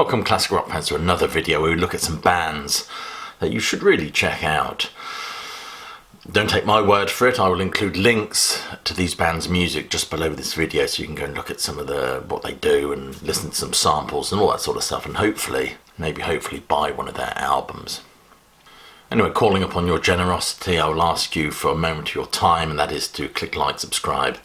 Welcome classic rock fans to another video where we look at some bands that you should really check out. Don't take my word for it, I will include links to these bands' music just below this video so you can go and look at some of what they do and listen to some samples and all that sort of stuff, and hopefully buy one of their albums. Anyway, calling upon your generosity, I will ask you for a moment of your time, and that is to click like, subscribe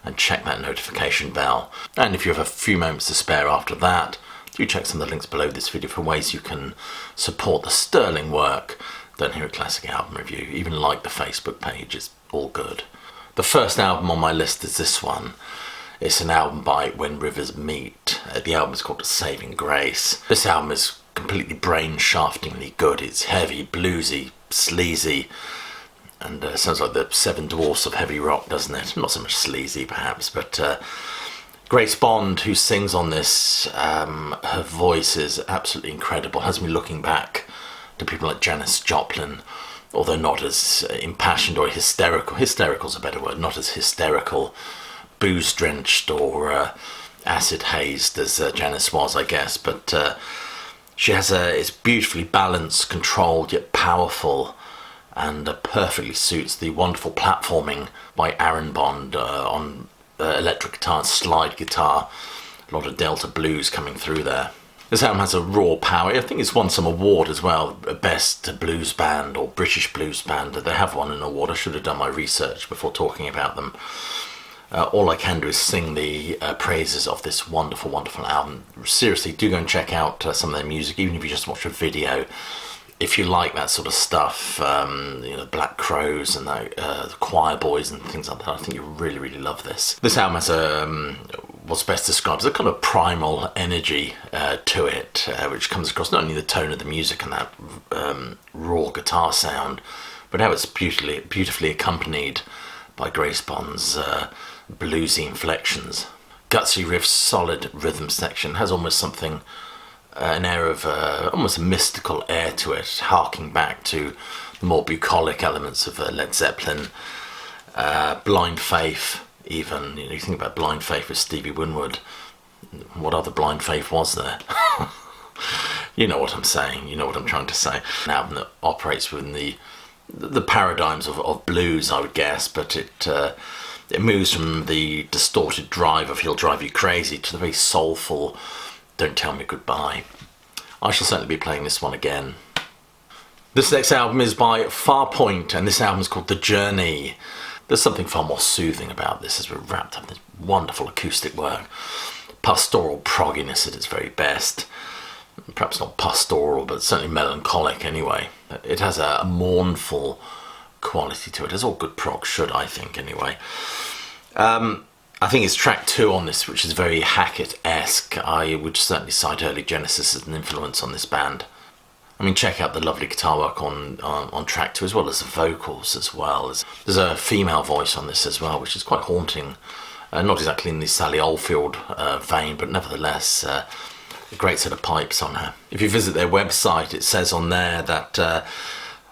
and check that notification bell. And if you have a few moments to spare after that, do check some of the links below this video for ways you can support the sterling work done here at Classic Album Review. Even like the Facebook page, it's all good. The first album on my list is this one. It's an album by When Rivers Meet. The album is called Saving Grace. This album is completely brain-shaftingly good. It's heavy, bluesy, sleazy, and sounds like the Seven Dwarfs of heavy rock, doesn't it? Not so much sleazy perhaps, but Grace Bond, who sings on this, her voice is absolutely incredible. Has me looking back to people like Janis Joplin, although not as impassioned or hysterical. Hysterical's a better word. Not as hysterical, booze-drenched or acid-hazed as Janis was, I guess. But she has it's beautifully balanced, controlled, yet powerful, and perfectly suits the wonderful platforming by Aaron Bond on electric guitar and slide guitar. A lot of Delta blues coming through there. This album has a raw power. I think it's won some award as well, Best Blues Band or British Blues Band. They have won an award. I should have done my research before talking about them. All I can do is sing the praises of this wonderful, wonderful album. Seriously, do go and check out some of their music, even if you just watch a video. If you like that sort of stuff, Black Crows and the Choir Boys and things like that, I think you'll really, really love this. This album has what's best described as a kind of primal energy to it, which comes across not only the tone of the music and that raw guitar sound, but how it's beautifully accompanied by Grace Bond's bluesy inflections. Gutsy riffs, solid rhythm section, has almost something, an air of almost a mystical air to it, harking back to the more bucolic elements of Led Zeppelin, Blind Faith. Even you think about Blind Faith with Stevie Winwood. What other Blind Faith was there? You know what I'm saying. You know what I'm trying to say. An album that operates within the paradigms of blues, I would guess, but it moves from the distorted drive of He'll Drive You Crazy to the very soulful Don't Tell Me Goodbye. I shall certainly be playing this one again. This next album is by Farpoint, and this album is called The Journey. There's something far more soothing about this as we're wrapped up in this wonderful acoustic work. Pastoral progginess at its very best. Perhaps not pastoral, but certainly melancholic anyway. It has a mournful quality to it, as all good prog should, I think, anyway. I think it's track 2 on this, which is very Hackett-esque. I would certainly cite early Genesis as an influence on this band. I mean, check out the lovely guitar work on track 2, as well as the vocals as well. There's a female voice on this as well, which is quite haunting. Not exactly in the Sally Oldfield vein, but nevertheless, a great set of pipes on her. If you visit their website, it says on there that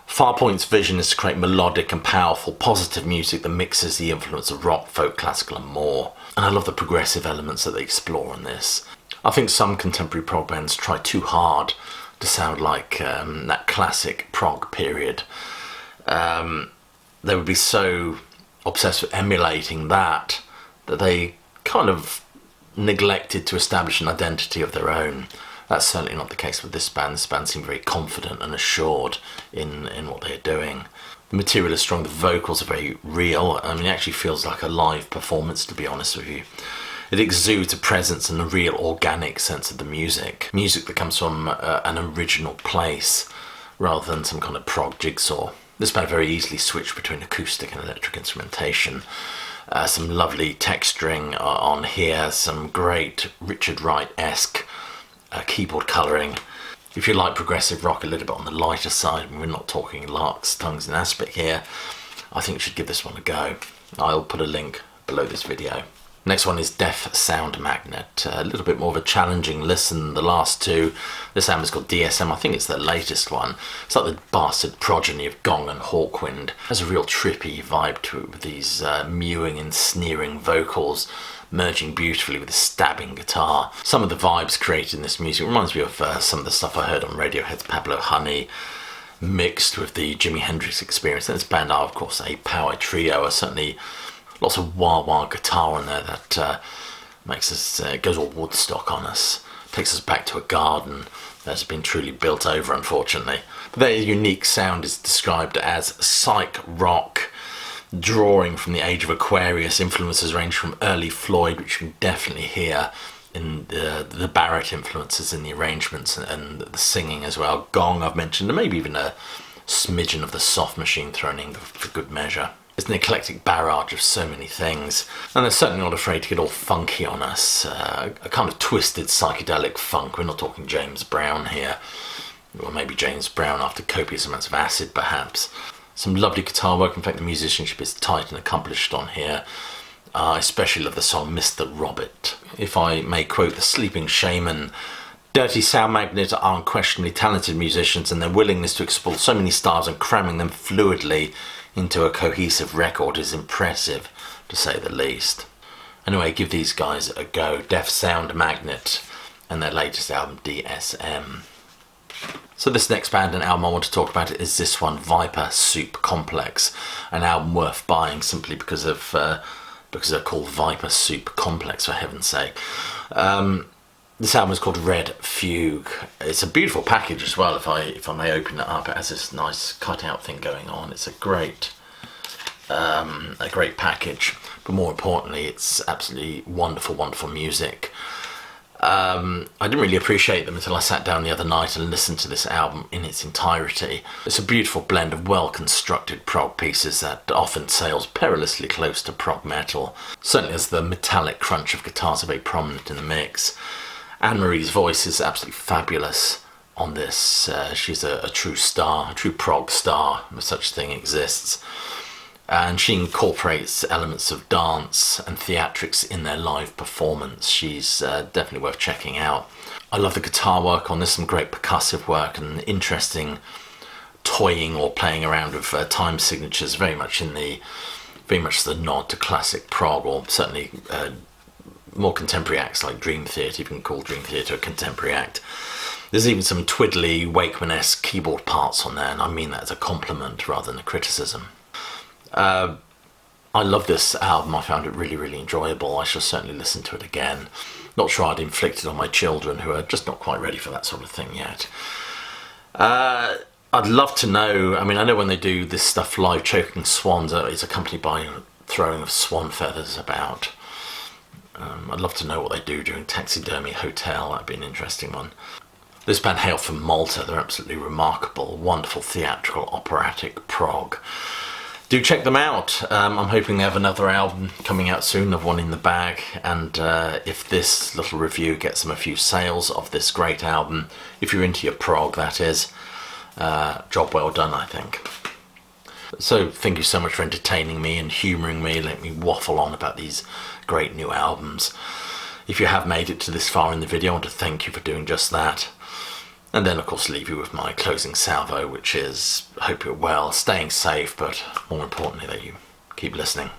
Farpoint's vision is to create melodic and powerful, positive music that mixes the influence of rock, folk, classical and more. And I love the progressive elements that they explore in this. I think some contemporary prog bands try too hard to sound like that classic prog period. They would be so obsessed with emulating that they kind of neglected to establish an identity of their own. That's certainly not the case with this band. This band seemed very confident and assured in what they're doing. The material is strong, the vocals are very real. I mean, it actually feels like a live performance, to be honest with you. It exudes a presence and a real organic sense of the music. Music that comes from an original place rather than some kind of prog jigsaw. This band very easily switched between acoustic and electric instrumentation. Some lovely texturing on here, some great Richard Wright-esque keyboard colouring. If you like progressive rock a little bit on the lighter side, we're not talking larks, tongues and aspic here, I think you should give this one a go. I'll put a link below this video. Next one is Deaf Sound Magnet, a little bit more of a challenging listen than the last two. This album is called DSM, I think it's their latest one. It's like the bastard progeny of Gong and Hawkwind. It has a real trippy vibe to it with these mewing and sneering vocals merging beautifully with a stabbing guitar. Some of the vibes created in this music reminds me of some of the stuff I heard on Radiohead's Pablo Honey, mixed with the Jimi Hendrix Experience. And this band are, of course, a power trio. Are certainly lots of wah-wah guitar in there that makes us, goes all Woodstock on us, takes us back to a garden that's been truly built over, unfortunately. But their unique sound is described as psych rock, drawing from the age of Aquarius. Influences range from early Floyd, which you can definitely hear in the Barrett influences in the arrangements and the singing as well. Gong, I've mentioned, and maybe even a smidgen of the Soft Machine thrown in for good measure. It's an eclectic barrage of so many things, and they're certainly not afraid to get all funky on us. A kind of twisted psychedelic funk. We're not talking James Brown here, or maybe James Brown after copious amounts of acid, perhaps. Some lovely guitar work. In fact, the musicianship is tight and accomplished on here. I especially love the song Mr. Robert. If I may quote the Sleeping Shaman, Dirty Sound Magnet are unquestionably talented musicians, and their willingness to explore so many styles and cramming them fluidly into a cohesive record is impressive, to say the least. Anyway, give these guys a go. Def Sound Magnet and their latest album, DSM. So this next band and album I want to talk about is this one, Viper Soup Complex, an album worth buying simply because they're called Viper Soup Complex, for heaven's sake. This album is called Red Fugue. It's a beautiful package as well, if I may open it up. It has this nice cutout thing going on. It's a great package, but more importantly, it's absolutely wonderful, wonderful music. I didn't really appreciate them until I sat down the other night and listened to this album in its entirety. It's a beautiful blend of well-constructed prog pieces that often sails perilously close to prog metal. Certainly as the metallic crunch of guitars are very prominent in the mix. Anne-Marie's voice is absolutely fabulous on this. She's a true star, a true prog star, if such a thing exists. And she incorporates elements of dance and theatrics in their live performance. She's definitely worth checking out. I love the guitar work on this, some great percussive work and interesting toying or playing around with time signatures, very much the nod to classic prog, or certainly more contemporary acts like Dream Theater. You can call Dream Theater a contemporary act. There's even some twiddly Wakeman-esque keyboard parts on there, and I mean that as a compliment rather than a criticism. I love this album. I found it really, really enjoyable. I shall certainly listen to it again. Not sure I'd inflict it on my children, who are just not quite ready for that sort of thing yet. I'd love to know, I know when they do this stuff live, Choking Swans, it's accompanied by throwing of swan feathers about. I'd love to know what they do during Taxidermy Hotel. That'd be an interesting one. This band hail from Malta. They're absolutely remarkable, wonderful theatrical operatic prog. Do check them out. I'm hoping they have another album coming out soon. I've one in the bag, and if this little review gets them a few sales of this great album, if you're into your prog, that is, job well done, I think. So thank you so much for entertaining me and humouring me, letting me waffle on about these great new albums. If you have made it to this far in the video, I want to thank you for doing just that. And then, of course, leave you with my closing salvo, which is, hope you're well, staying safe, but more importantly that you keep listening.